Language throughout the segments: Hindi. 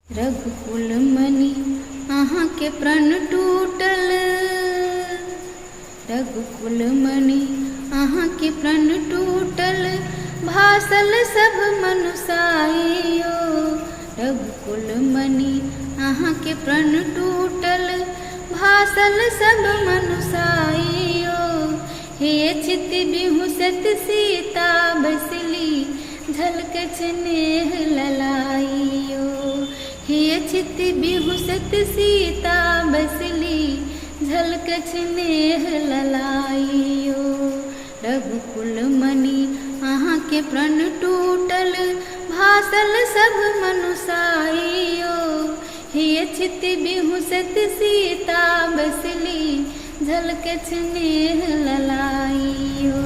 रघुकुल मणि अहाँ के प्रण टूटल, रघुकुल मणि अहाँ के प्रण टूटल, भासल सब मनुसाइयो। रघुकुल मणि अहाँ के प्रण टूटल, भासल सब मनुसाइयो। हे चित बिहुसत सीता बसली, झलक स्नेह ललाइयो। हे चित बिहुसत सीता बसली, झलक स्नेह ललाइयो। रघुकुल मणि अहाँ के प्रण टूटल, भासल सब मनुसाइयो। हे चित बिहुसत सीता बसली, झलक स्नेह ललाइयो।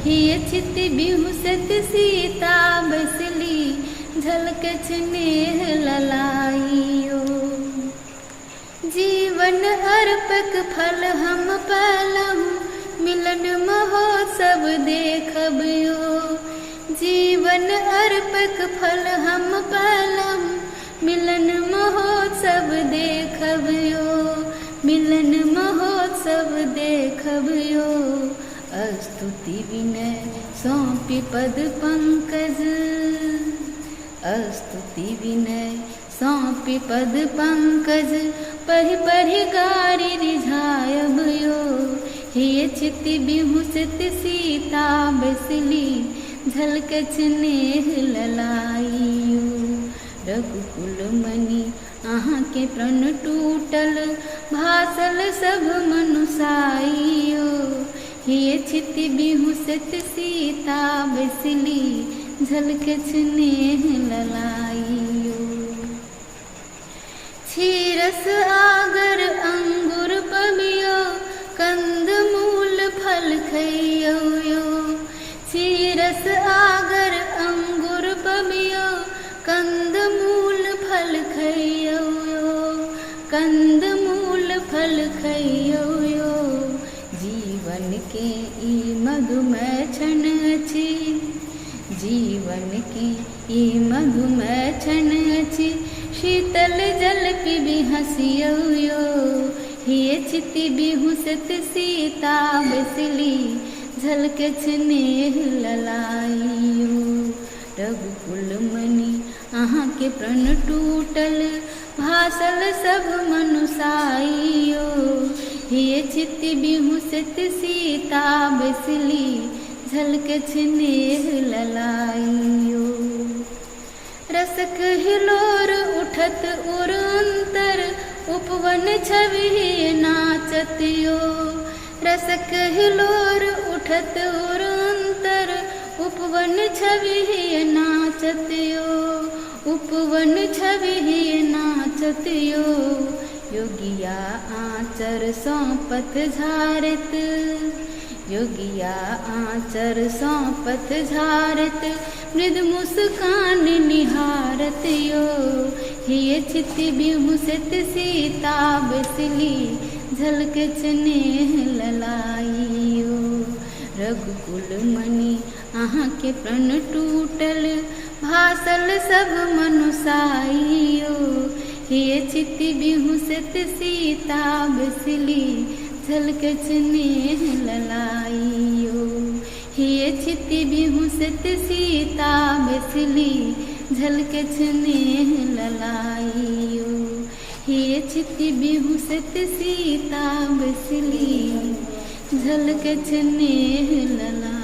हे चित बिहुसत सीता बसली, झलक स्नेह ललाइयो। जीवन अर्पक फल हम पालहु, मिलन महोत्सव देखबियो। जीवन अर्पक फल हम पालहु, मिलन महोत्सव देखबियो। मिलन महोत्सव देखबियो। स्तुति विनय सौंपी पद पंकज, स्तुति विनय सौंपी पद पंकज, पढ़ि पढ़ि गारि रिझायबियो। हे चित बिहुसत सीता बसली, झलक स्नेह ललाइयो। रघुकुल मणि अहाँ के प्रण टूटल, भासल सब मनुसाइयो। हे चित बिहुसत सीता बसली, झलक स्नेह ललाइयो। क्षीरस आगर अंगुर पबियो, कंद मूल फल खइयो यो। क्षीरस आगर अंगुर पबियो, कंद मूल फल खइयो यो। कंद मूल फल खइयो यो। जीवन के ई मधुमय क्षण अछि, जीवन के ई मधुमय क्षण अछि, शीतल जल पिबि हँसियो यो। हे चित बिहुसत सीता बसली, झलक स्नेह ललाइयो। रघुकुल मणि अहाँ के प्रण टूटल, भासल सब मनुसाइयो। हे चित बिहुसत सीता बसली, झलक स्नेह ललाइयो। रसक हिलोर उठत उर अंतर, उपवन छवि नाचत यो। रसक हिलोर उठत उर अंतर, उपवन छवि नाचत यो। उपवन छवि नाचत यो। योगिया आँचर सौंपत झारत, योगिया आँचर सौंपत झारत, मृद मुस्कान निहारत यो। हे चित बिहुसत सीता बसली, झलक स्नेह ललाइयो। रघुकुल मणि अहाँ के प्रण टूटल, भासल सब मनुसाइयो। हे चित बिहुसत सीता बसली, झलक स्नेह ललाइयो। हे चित बिहुसत सीता बसली, झलक स्नेह ललाइयो। हे चित बिहुसत सीता बसली, झलक स्नेह ललाइयो।